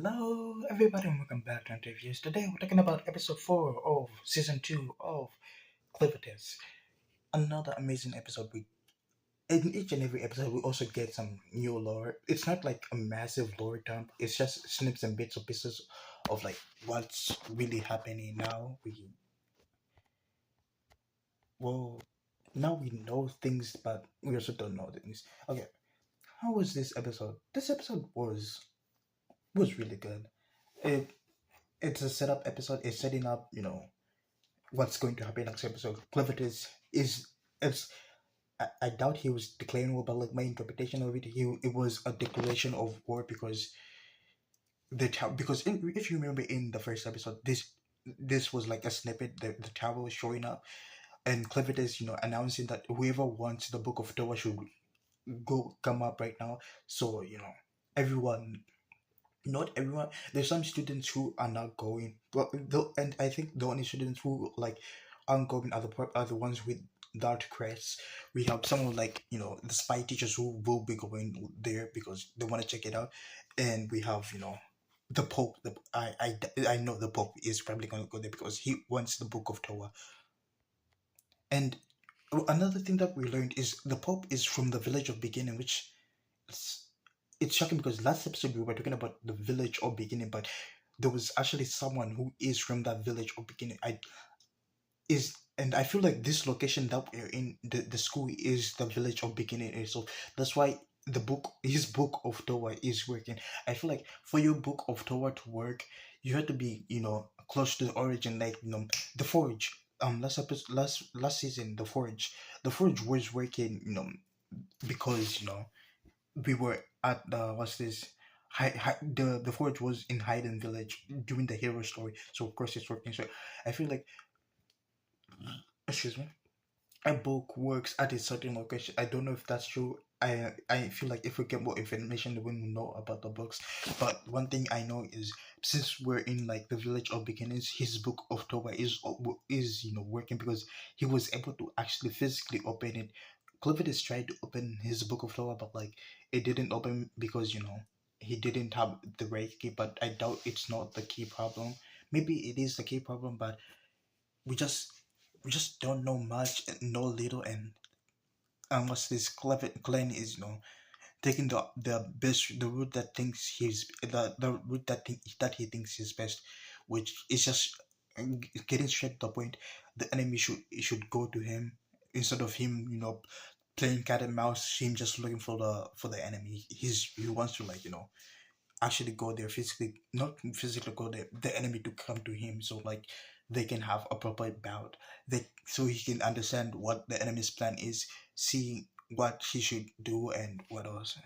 Hello, everybody, and welcome back to Interviews. Today, we're talking about episode 4 of season 2 of Clevatess. Another amazing episode. In each and every episode, we also get some new lore. It's not like a massive lore dump, it's just snips and bits of pieces of like what's really happening now. Well, now we know things, but we also don't know things. Okay, how was this episode? This episode was really good. It it's a setup episode. It's setting up, what's going to happen next episode. Clevatess is it's I doubt he was declaring war, but like my interpretation of it, it was a declaration of war because if you remember in the first episode, this was like a snippet. The tower was showing up, and Clevatess, announcing that whoever wants the Book of Torah should go come up right now. So everyone, not everyone. There's some students who are not going, but and I think the only students who like aren't going are the ones with dark crests. We have some of like the spy teachers who will be going there because they want to check it out, and we have the Pope. I know the Pope is probably going to go there because he wants the Book of Torah. And another thing that we learned is the Pope is from the village of beginning, which it's, it's shocking because last episode we were talking about the village of beginning, but there was actually someone who is from that village of beginning. And I feel like this location that we're in, the school is the village of beginning itself. That's why his book of Torah is working. I feel like for your book of Torah to work, you have to be, close to the origin, like the forge. Last season, the forge was working, because we were at the what's this the forge was in Hayden village during the hero story, so of course it's working. So I feel like, excuse me, a book works at a certain location. I don't know if that's true. I feel like if we get more information we will know about the books. But one thing I know is, since we're in like the village of beginnings, his book of Torah is working because he was able to actually physically open it. Clevatess tried to open his book of Torah, but like it didn't open because he didn't have the right key. But I doubt it's not the key problem. Maybe it is the key problem, but we just we just don't know much, know little, and unless this Glenn is taking the route that thinks the route that he thinks is best, which is just getting straight to the point. The enemy should go to him instead of him playing cat and mouse, him just looking for the enemy. He wants to like actually go there physically, not physically go there, the enemy to come to him, so like they can have a proper bout, so he can understand what the enemy's plan is, see what he should do and what else.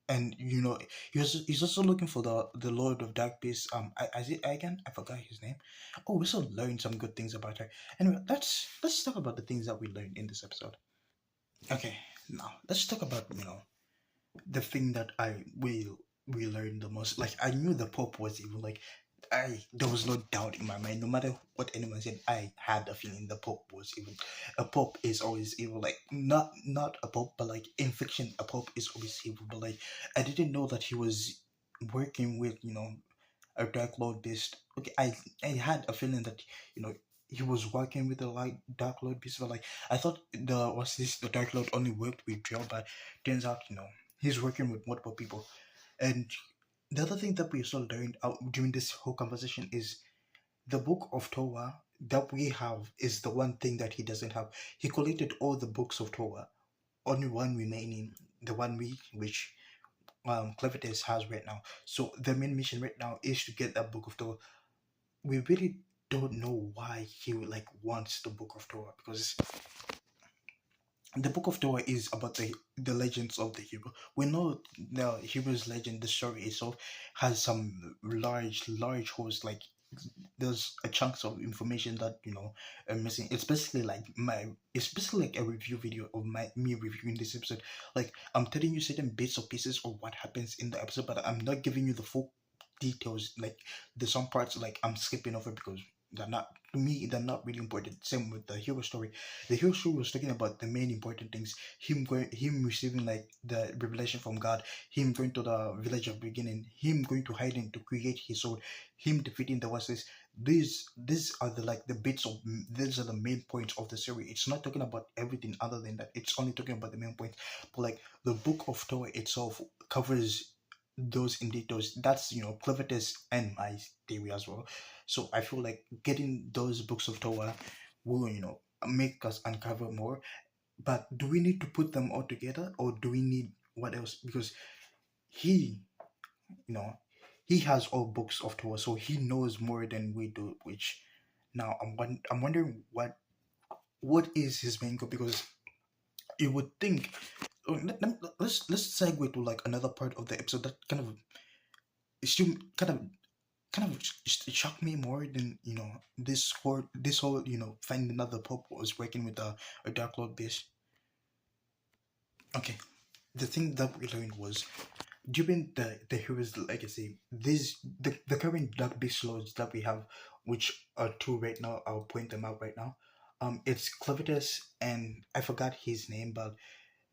And he's also looking for the Lord of Dark Beast. I forgot his name. Oh, we also learned some good things about her. Anyway, let's talk about the things that we learned in this episode. Okay, now let's talk about the thing that we learned the most. Like, I knew the Pope was evil. Like, there was no doubt in my mind. No matter what anyone said, I had a feeling the Pope was evil. A Pope is always evil. Like, not a Pope, but like in fiction, a Pope is always evil. But like, I didn't know that he was working with a Dark Lord beast. Okay, I had a feeling that he was working with the like Dark Lord beast, but like I thought the Dark Lord only worked with Drill, but turns out he's working with multiple people. And the other thing that we also learned out during this whole conversation is the book of Torah that we have is the one thing that he doesn't have. He collected all the books of Torah, only one remaining, the one which Clevatess has right now. So the main mission right now is to get that book of Torah. We really don't know why he like wants the book of Torah, because the book of Torah is about the legends of the hero. We know the hero's legend, the story itself has some large holes. Like, there's a chunks of information that are missing. It's basically like a review video of me reviewing this episode. Like, I'm telling you certain bits or pieces of what happens in the episode, but I'm not giving you the full details. Like, there's some parts like I'm skipping over because they're not to me they're not really important. Same with the hero story. The hero story was talking about the main important things. Him receiving like the revelation from God, him going to the village of beginning, him going to hiding to create his soul, him defeating the what's. These are the like the bits of these are the main points of the series. It's not talking about everything other than that. It's only talking about the main points. But like the book of Torah itself covers those in details. That's Clevatess and my theory as well. So I feel like getting those books of Torah will make us uncover more. But do we need to put them all together, or do we need what else? Because he you know he has all books of Torah, so he knows more than we do. Which now I'm wondering what is his main goal, because you would think. Let's segue to like another part of the episode that kind of still shocked me more than this whole finding another pope was working with a dark lord base. Okay, the thing that we learned was during the hero's legacy, the current dark beast lords that we have, which are two right now. I'll point them out right now. It's Clevatess and I forgot his name, but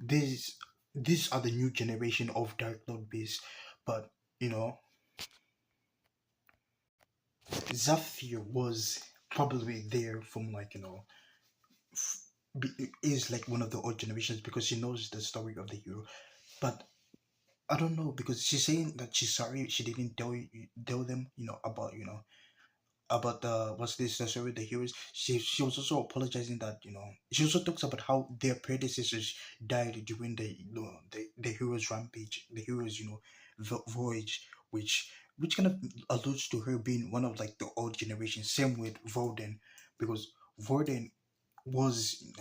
these these are the new generation of dark lord beasts. But you know Zafir was probably there from like is like one of the old generations because she knows the story of the hero. But I don't know, because she's saying that she's sorry she didn't tell them about about the what's this the story of the heroes. She was also apologizing that she also talks about how their predecessors died during the heroes rampage, the heroes voyage, which kind of alludes to her being one of like the old generation. Same with Voden, because Voden was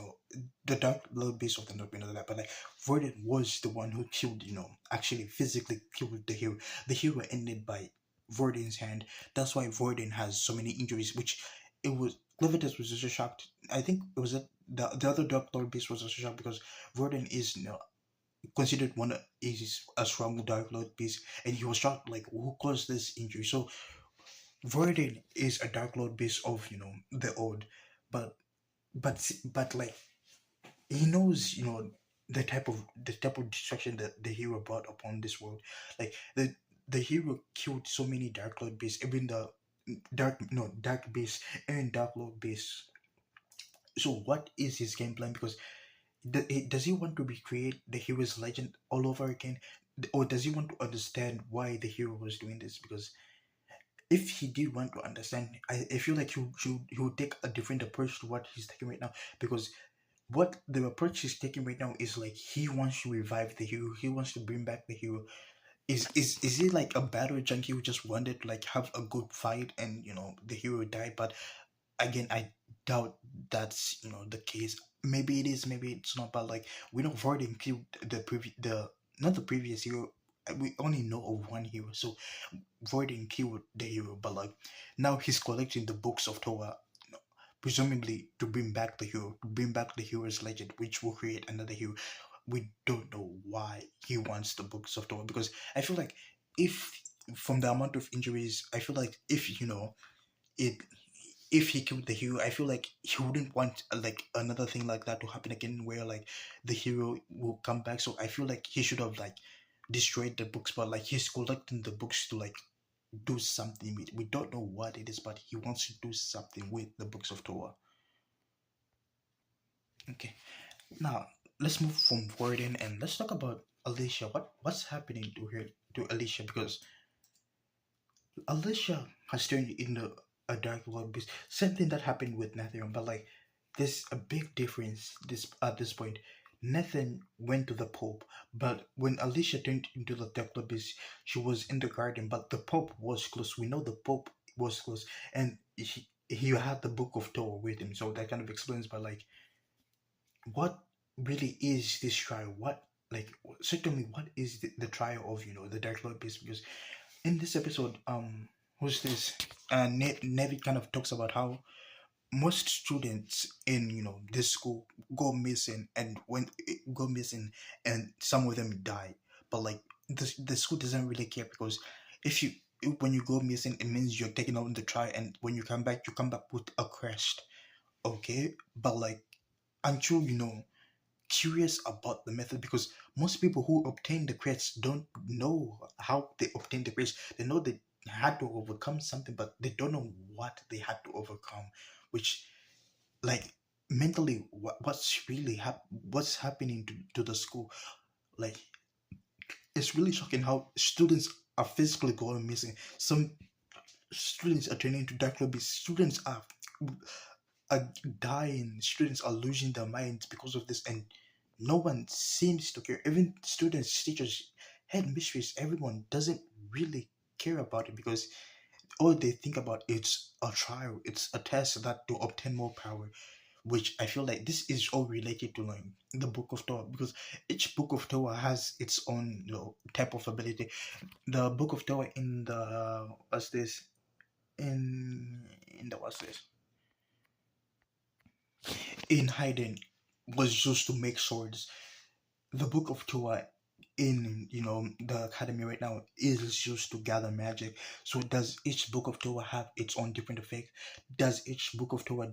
the dark lord base of the North, that, but like Voden was the one who killed, actually physically killed the hero. The hero ended by Vorden's hand. That's why Vorden has so many injuries, which it was Clevatess was also shocked. I think it was that the other Dark Lord beast was also shocked because Vorden is considered one is a strong Dark Lord beast, and he was shocked like who caused this injury. So Vorden is a Dark Lord beast of the old, but but like he knows the type of destruction that the hero brought upon this world. Like the hero killed so many Dark Lord beasts, even the dark beasts and Dark Lord beasts. So what is his game plan? Because does he want to recreate the hero's legend all over again, or does he want to understand why the hero was doing this? Because if he did want to understand, I feel like he would take a different approach to what he's taking right now. Because what the approach he's taking right now is like he wants to revive the hero. He wants to bring back the hero. Is he like a battle junkie who just wanted to like have a good fight and the hero died? But again, I doubt that's the case. Maybe it is, maybe it's not. But like we know Vorden killed the not the previous hero. We only know of one hero, so Voiding killed the hero, but like now he's collecting the books of Torah, presumably to bring back the hero, to bring back the hero's legend, which will create another hero. We don't know why he wants the books of Torah, because I feel like if from the amount of injuries, I feel like if it if he killed the hero, I feel like he wouldn't want like another thing like that to happen again, where like the hero will come back. So I feel like he should have like destroyed the books, but like he's collecting the books to like do something with. We don't know what it is, but he wants to do something with the books of Torah. Okay, now let's move from Warden and let's talk about Alicia. What's happening to her, to Alicia? Because Alicia has turned into a dark lord beast. Same thing that happened with Nathan, but like there's a big difference this at this point. Nathan went to the Pope, but when Alicia turned into the dark lord beast, she was in the garden, but the Pope was close. We know the Pope was close, and he had the Book of Torah with him, so that kind of explains. But like, what really is this trial? What like certainly what is the trial of the dark lord beast? Because in this episode, who's this? Nevi kind of talks about how most students in this school go missing, and when go missing, and some of them die. But like the school doesn't really care, because if you when you go missing, it means you're taken out in the trial, and when you come back with a crest. Okay, but like, aren't you, curious about the method? Because most people who obtain the crest don't know how they obtain the crest. They know they had to overcome something, but they don't know what they had to overcome. Which, like, mentally, what's happening to the school? Like, it's really shocking how students are physically going missing. Some students are turning into dark lobbies. Students are dying. Students are losing their minds because of this, and no one seems to care. Even students, teachers, head mistress, everyone doesn't really care about it, because all they think about is a trial. It's a test that to obtain more power. Which I feel like this is all related to, like, the Book of Torah, because each Book of Torah has its own, type of ability. The Book of Torah in the what's this in the what's this in Haydn was used to make swords. The Book of Torah in, the academy right now is used to gather magic. So does each Book of Torah have its own different effect? Does each Book of Torah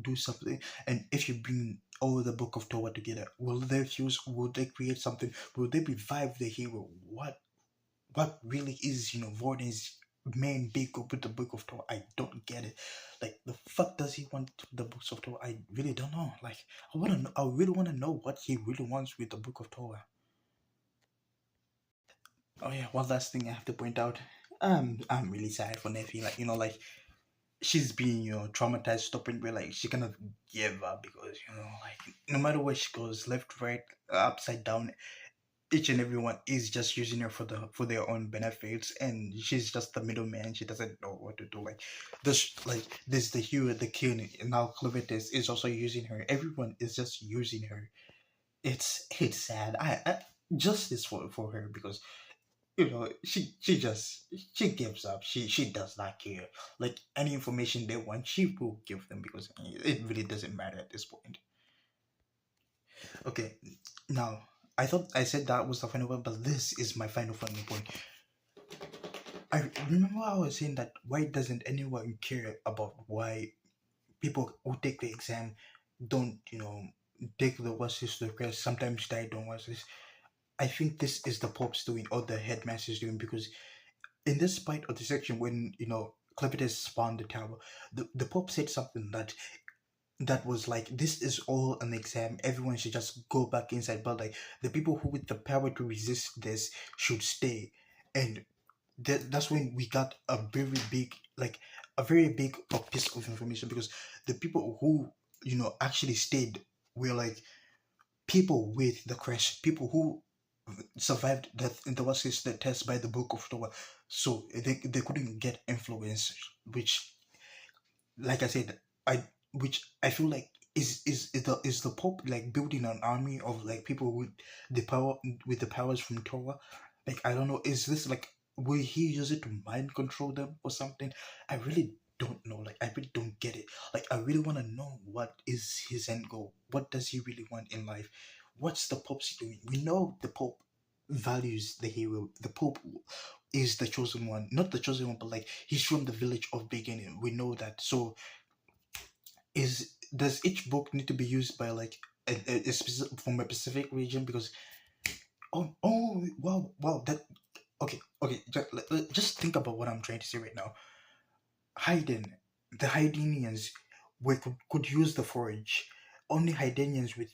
do something? And if you bring all the Book of Torah together, will they fuse? Will they create something? Will they revive the hero? What really is, Vorden's main big goal with the Book of Torah? I don't get it. Like, the fuck does he want the books of Torah? I really don't know. Like, I really wanna know what he really wants with the Book of Torah. Oh yeah, one last thing I have to point out. I'm really sad for Nephi. Like, she's being, traumatized to the point where, like, she kind of give up, because, like, no matter where she goes, left, right, upside down, each and everyone is just using her for their own benefits, and she's just the middleman. She doesn't know what to do. This the hero, the king, and now Clevatess is also using her. Everyone is just using her. It's sad. I justice for her, because she gives up. She does not care. Like, any information they want, she will give them, because it really doesn't matter at this point. Okay, now, I thought I said that was the final one, but this is my final point. I remember I was saying that, why doesn't anyone care about why people who take the exam don't, take the what's this, the class, sometimes die, don't watch this. I think this is the Pope's doing, or the headmaster's doing, because in this part of the section, when, Clevitus spawned the tower, the Pope said something that was like, this is all an exam, everyone should just go back inside, but, like, the people who with the power to resist this should stay. And that's when we got a very big piece of information, because the people who, actually stayed were, like, people with the crash, people who survived the was the test by the Book of Torah. So they couldn't get influence, which, like I said, I which I feel like is the Pope, like, building an army of, like, people with the powers from Torah. Like, I don't know, is this like, will he use it to mind control them or something? I really don't know. Like, I really don't get it. Like, I really want to know, what is his end goal? What does he really want in life? What's the Pope doing? We know the Pope values the hero. The Pope is the chosen one, not the chosen one, but, like, he's from the village of beginning. We know that. So, is does each book need to be used by, like, from a specific region? Because, oh, wow, that, okay, just think about what I'm trying to say right now. Haydn, the Haydenians could use the forge. Only Haydenians with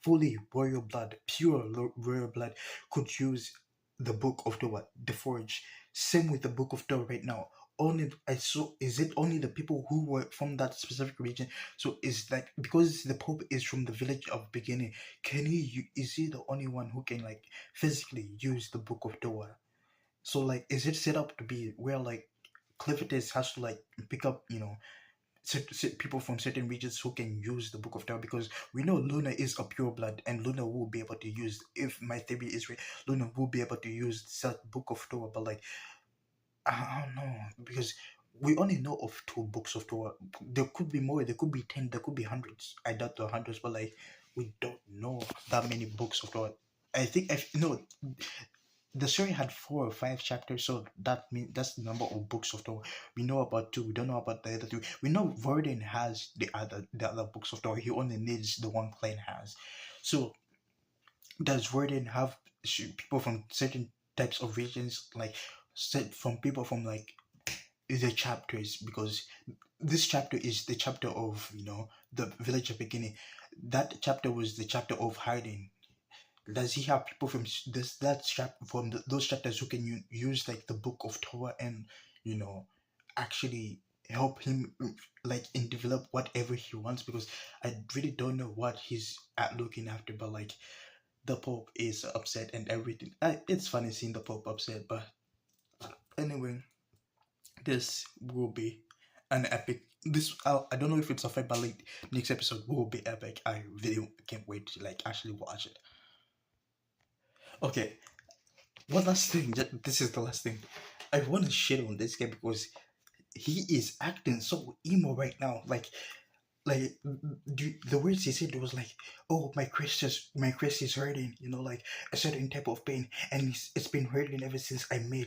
fully royal blood, pure royal blood, could use the Book of Torah, the forge. Same with the Book of Torah right now. Only I saw. Is it only the people who were from that specific region? So is that because the Pope is from the village of beginning? Is he the only one who can, like, physically use the Book of Torah? So, like, is it set up to be where, like, Clevatess has to, like, pick up, people from certain regions who can use the Book of Torah? Because we know Luna is a pure blood, and Luna will be able to use, if my theory is right, Luna will be able to use that Book of Torah. But, like, I don't know, because we only know of two books of Torah. There could be more. There could be 10. There could be hundreds. I doubt the hundreds, but, like, we don't know that many books of Torah. I think I no. the story had 4 or 5 chapters, so that means that's the number of books of Torah. We know about two. We don't know about the other three. We know Varden has the other books of Torah. He only needs the one Clan has. So does Varden have people from certain types of regions, like from people from like the chapters? Because this chapter is the chapter of the village of beginning. That chapter was the chapter of hiding. Does he have people from this that chap from those chapters who can use like the book of Torah and you know actually help him like and develop whatever he wants? Because I really don't know what he's at looking after, but like the Pope is upset and everything. It's funny seeing the Pope upset, but anyway, this will be an epic. This I don't know if it's a fight, but like next episode will be epic. I really can't wait to like actually watch it. Okay, one last thing. This is the last thing. I want to shit on this guy because he is acting so emo right now. Like the words he said was like, "Oh, my crest is hurting." Like a certain type of pain, and it's been hurting ever since I met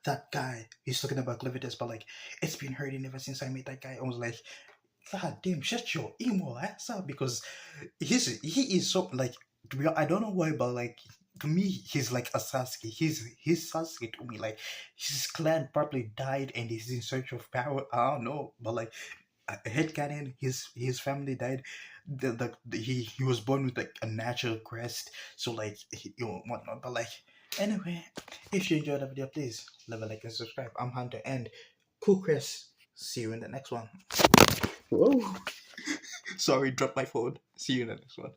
that guy. He's talking about Clevatess, but like it's been hurting ever since I met that guy. I was like, God damn, shut your emo ass up, because he is so like, to be I don't know why, but like to me he's like a Sasuke. He's Sasuke to me. Like his clan probably died and he's in search of power. I don't know, but like headcanon, his family died. He was born with like a natural crest, so like whatnot. But like anyway, if you enjoyed the video, please leave a like and subscribe. I'm Hunter and Cool Chris. See you in the next one. Whoa. Sorry, dropped my phone. See you in the next one.